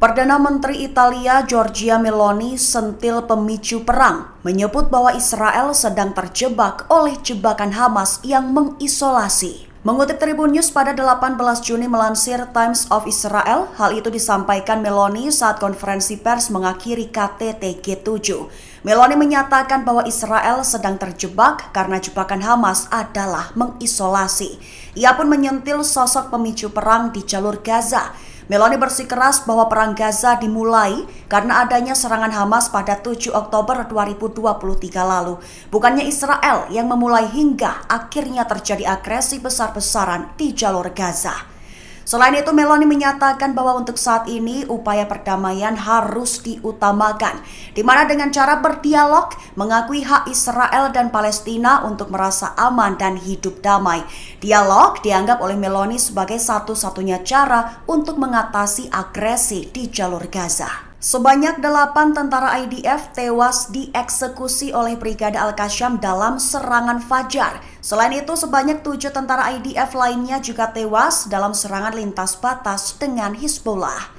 Perdana Menteri Italia Giorgia Meloni sentil pemicu perang, menyebut bahwa Israel sedang terjebak oleh jebakan Hamas yang mengisolasi. Mengutip Tribun News pada 18 Juni melansir Times of Israel, hal itu disampaikan Meloni saat konferensi pers mengakhiri KTT G7. Meloni menyatakan bahwa Israel sedang terjebak karena jebakan Hamas adalah mengisolasi. Ia pun menyentil sosok pemicu perang di jalur Gaza. Meloni bersikeras bahwa perang Gaza dimulai karena adanya serangan Hamas pada 7 Oktober 2023 lalu. Bukannya Israel yang memulai hingga akhirnya terjadi agresi besar-besaran di jalur Gaza. Selain itu, Meloni menyatakan bahwa untuk saat ini upaya perdamaian harus diutamakan, di mana dengan cara berdialog, mengakui hak Israel dan Palestina untuk merasa aman dan hidup damai. Dialog dianggap oleh Meloni sebagai satu-satunya cara untuk mengatasi agresi di jalur Gaza. Sebanyak 8 tentara IDF tewas dieksekusi oleh Brigade Al-Qassam dalam serangan Fajar. Selain itu, sebanyak 7 tentara IDF lainnya juga tewas dalam serangan lintas batas dengan Hizbullah.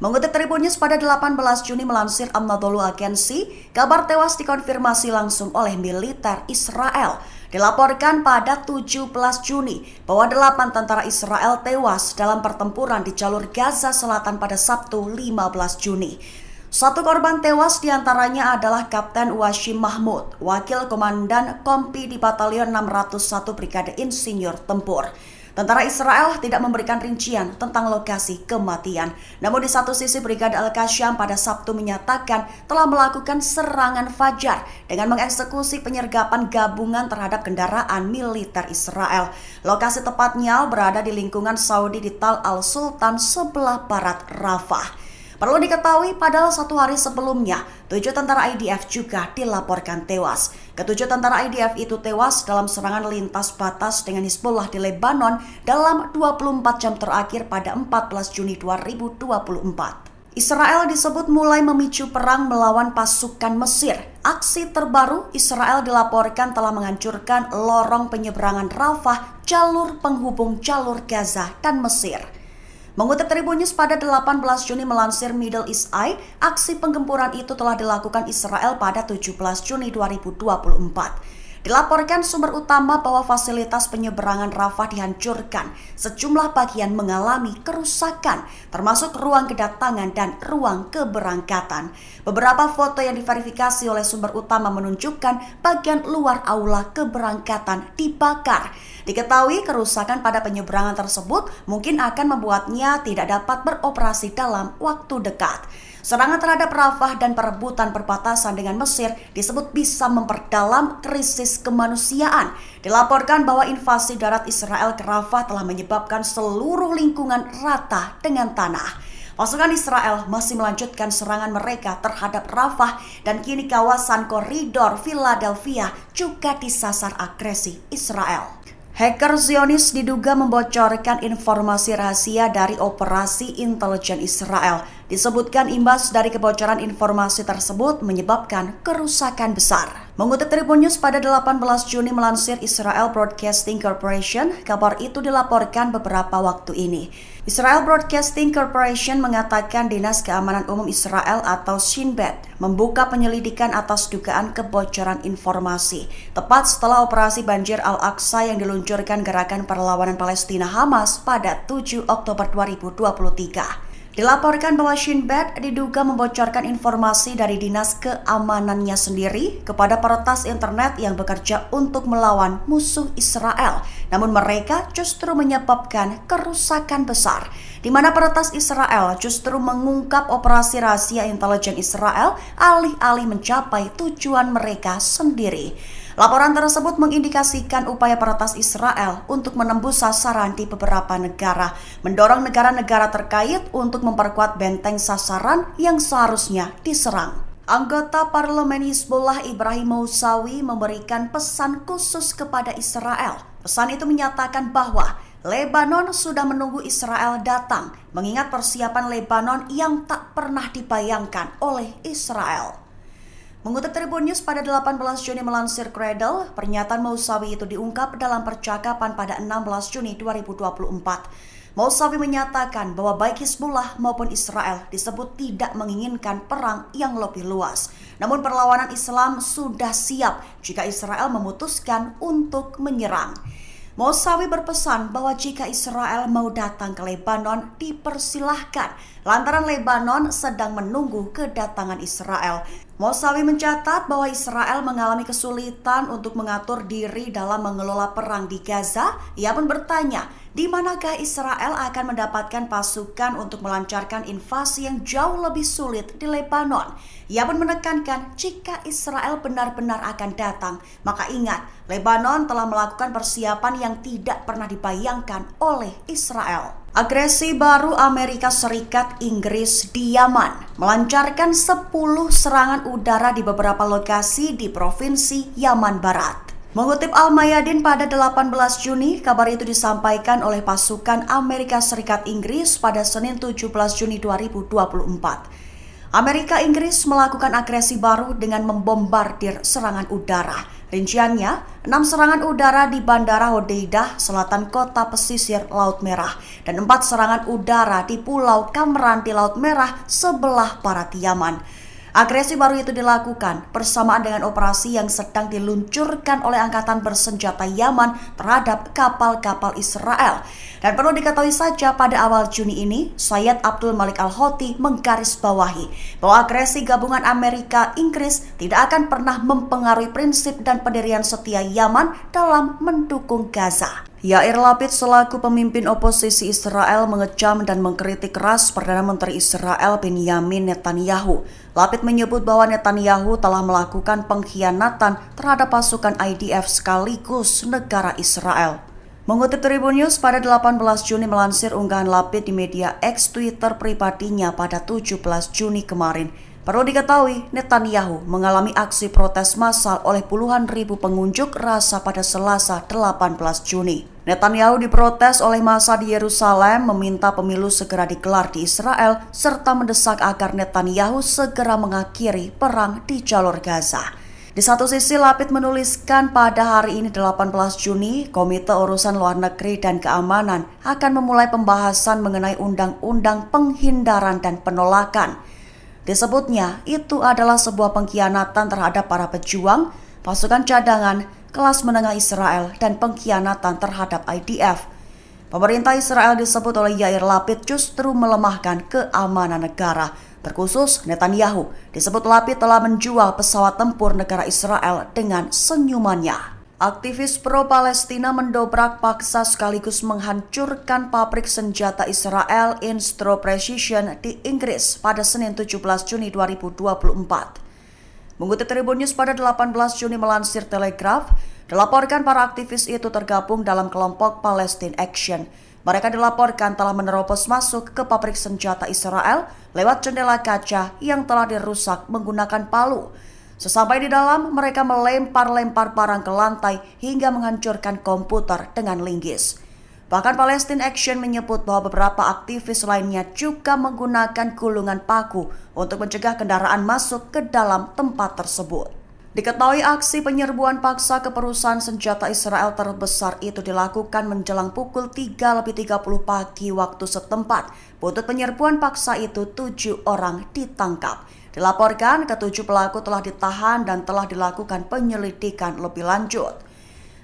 Mengutip Tribun News pada 18 Juni melansir Anadolu Agency, kabar tewas dikonfirmasi langsung oleh militer Israel. Dilaporkan pada 17 Juni bahwa 8 tentara Israel tewas dalam pertempuran di jalur Gaza Selatan pada Sabtu 15 Juni. Satu korban tewas diantaranya adalah Kapten Washim Mahmud, wakil komandan Kompi di Batalion 601 Brigade Insinyur Tempur. Tentara Israel tidak memberikan rincian tentang lokasi kematian. Namun di satu sisi Brigade Al-Qassam pada Sabtu menyatakan telah melakukan serangan fajar dengan mengeksekusi penyergapan gabungan terhadap kendaraan militer Israel. Lokasi tepatnya berada di lingkungan Saudi di Tal Al-Sultan sebelah barat Rafah. Perlu diketahui, padahal 1 hari sebelumnya, 7 tentara IDF juga dilaporkan tewas. Ketujuh tentara IDF itu tewas dalam serangan lintas batas dengan Hizbullah di Lebanon dalam 24 jam terakhir pada 14 Juni 2024. Israel disebut mulai memicu perang melawan pasukan Mesir. Aksi terbaru, Israel dilaporkan telah menghancurkan lorong penyeberangan Rafah, jalur penghubung jalur Gaza dan Mesir. Mengutip Tribun News pada 18 Juni melansir Middle East Eye, aksi penggempuran itu telah dilakukan Israel pada 17 Juni 2024. Dilaporkan sumber utama bahwa fasilitas penyeberangan Rafah dihancurkan, sejumlah bagian mengalami kerusakan, termasuk ruang kedatangan dan ruang keberangkatan. Beberapa foto yang diverifikasi oleh sumber utama menunjukkan bagian luar aula keberangkatan dibakar. Diketahui kerusakan pada penyeberangan tersebut mungkin akan membuatnya tidak dapat beroperasi dalam waktu dekat. Serangan terhadap Rafah dan perebutan perbatasan dengan Mesir disebut bisa memperdalam krisis kemanusiaan. Dilaporkan bahwa invasi darat Israel ke Rafah telah menyebabkan seluruh lingkungan rata dengan tanah. Pasukan Israel masih melanjutkan serangan mereka terhadap Rafah dan kini kawasan koridor Philadelphia juga disasar agresi Israel. Hacker Zionis diduga membocorkan informasi rahasia dari operasi intelijen Israel. Disebutkan imbas dari kebocoran informasi tersebut menyebabkan kerusakan besar. Mengutip Tribun News pada 18 Juni melansir Israel Broadcasting Corporation, kabar itu dilaporkan beberapa waktu ini. Israel Broadcasting Corporation mengatakan Dinas Keamanan Umum Israel atau Shin Bet membuka penyelidikan atas dugaan kebocoran informasi, tepat setelah operasi Banjir Al-Aqsa yang diluncurkan Gerakan Perlawanan Palestina Hamas pada 7 Oktober 2023. Dilaporkan bahwa Shin Bet diduga membocorkan informasi dari dinas keamanannya sendiri kepada peretas internet yang bekerja untuk melawan musuh Israel. Namun mereka justru menyebabkan kerusakan besar, di mana peretas Israel justru mengungkap operasi rahasia intelijen Israel alih-alih mencapai tujuan mereka sendiri. Laporan tersebut mengindikasikan upaya peretas Israel untuk menembus sasaran di beberapa negara, mendorong negara-negara terkait untuk memperkuat benteng sasaran yang seharusnya diserang. Anggota Parlemen Hizbullah Ibrahim Mousawi memberikan pesan khusus kepada Israel. Pesan itu menyatakan bahwa Lebanon sudah menunggu Israel datang, mengingat persiapan Lebanon yang tak pernah dibayangkan oleh Israel. Mengutip Tribun News pada 18 Juni melansir Cradle, pernyataan Mousawi itu diungkap dalam percakapan pada 16 Juni 2024. Mousavi menyatakan bahwa baik Hizbullah maupun Israel disebut tidak menginginkan perang yang lebih luas. Namun perlawanan Islam sudah siap jika Israel memutuskan untuk menyerang. Mousavi berpesan bahwa jika Israel mau datang ke Lebanon, dipersilahkan, lantaran Lebanon sedang menunggu kedatangan Israel. Mousavi mencatat bahwa Israel mengalami kesulitan untuk mengatur diri dalam mengelola perang di Gaza. Ia pun bertanya, di manakah Israel akan mendapatkan pasukan untuk melancarkan invasi yang jauh lebih sulit di Lebanon. Ia pun menekankan jika Israel benar-benar akan datang, maka ingat, Lebanon telah melakukan persiapan yang tidak pernah dibayangkan oleh Israel. Agresi baru Amerika Serikat Inggris di Yaman melancarkan 10 serangan udara di beberapa lokasi di provinsi Yaman Barat. Mengutip Al-Mayadin pada 18 Juni, kabar itu disampaikan oleh pasukan Amerika Serikat Inggris pada Senin 17 Juni 2024. Amerika Inggris melakukan agresi baru dengan membombardir serangan udara. Rinciannya, 6 serangan udara di Bandara Hodeidah, selatan kota pesisir Laut Merah, dan 4 serangan udara di Pulau Kamran di Laut Merah sebelah barat Yaman. Agresi baru itu dilakukan bersamaan dengan operasi yang sedang diluncurkan oleh Angkatan Bersenjata Yaman terhadap kapal-kapal Israel. Dan perlu diketahui saja pada awal Juni ini, Sayyid Abdul Malik Al-Houthi menggarisbawahi bahwa agresi gabungan Amerika Inggris tidak akan pernah mempengaruhi prinsip dan pendirian setia Yaman dalam mendukung Gaza. Yair Lapid selaku pemimpin oposisi Israel mengecam dan mengkritik keras Perdana Menteri Israel Benyamin Netanyahu. Lapid menyebut bahwa Netanyahu telah melakukan pengkhianatan terhadap pasukan IDF sekaligus negara Israel. Mengutip Tribun News pada 18 Juni melansir unggahan Lapid di media X Twitter pribadinya pada 17 Juni kemarin. Perlu diketahui, Netanyahu mengalami aksi protes massal oleh puluhan ribu pengunjuk rasa pada Selasa 18 Juni. Netanyahu diprotes oleh massa di Yerusalem meminta pemilu segera digelar di Israel serta mendesak agar Netanyahu segera mengakhiri perang di jalur Gaza. Di satu sisi, Lapid menuliskan pada hari ini 18 Juni, Komite Urusan Luar Negeri dan Keamanan akan memulai pembahasan mengenai undang-undang penghindaran dan penolakan. Disebutnya, itu adalah sebuah pengkhianatan terhadap para pejuang, pasukan cadangan, kelas menengah Israel, dan pengkhianatan terhadap IDF. Pemerintah Israel disebut oleh Yair Lapid justru melemahkan keamanan negara. Terkhusus Netanyahu, disebut Lapid telah menjual pesawat tempur negara Israel dengan senyumannya. Aktivis pro-Palestina mendobrak paksa sekaligus menghancurkan pabrik senjata Israel Instro Precision di Inggris pada Senin 17 Juni 2024. Mengutip Tribun News pada 18 Juni melansir Telegraph, dilaporkan para aktivis itu tergabung dalam kelompok Palestine Action. Mereka dilaporkan telah menerobos masuk ke pabrik senjata Israel lewat jendela kaca yang telah dirusak menggunakan palu. Sesampai di dalam, mereka melempar-lempar barang ke lantai hingga menghancurkan komputer dengan linggis. Bahkan Palestine Action menyebut bahwa beberapa aktivis lainnya juga menggunakan gulungan paku untuk mencegah kendaraan masuk ke dalam tempat tersebut. Diketahui aksi penyerbuan paksa ke perusahaan senjata Israel terbesar itu dilakukan menjelang pukul 3:30 pagi waktu setempat. Buntut penyerbuan paksa itu 7 orang ditangkap. Dilaporkan ke-7 pelaku telah ditahan dan telah dilakukan penyelidikan lebih lanjut.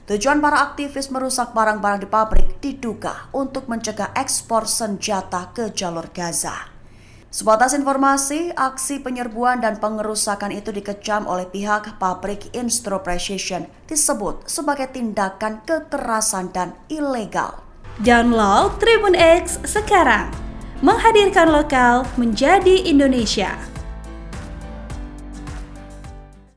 Tujuan para aktivis merusak barang-barang di pabrik diduga untuk mencegah ekspor senjata ke jalur Gaza. Sebatas informasi, aksi penyerbuan dan pengerusakan itu dikecam oleh pihak pabrik Instro Precision, disebut sebagai tindakan kekerasan dan ilegal. Download Tribun X sekarang, menghadirkan lokal menjadi Indonesia.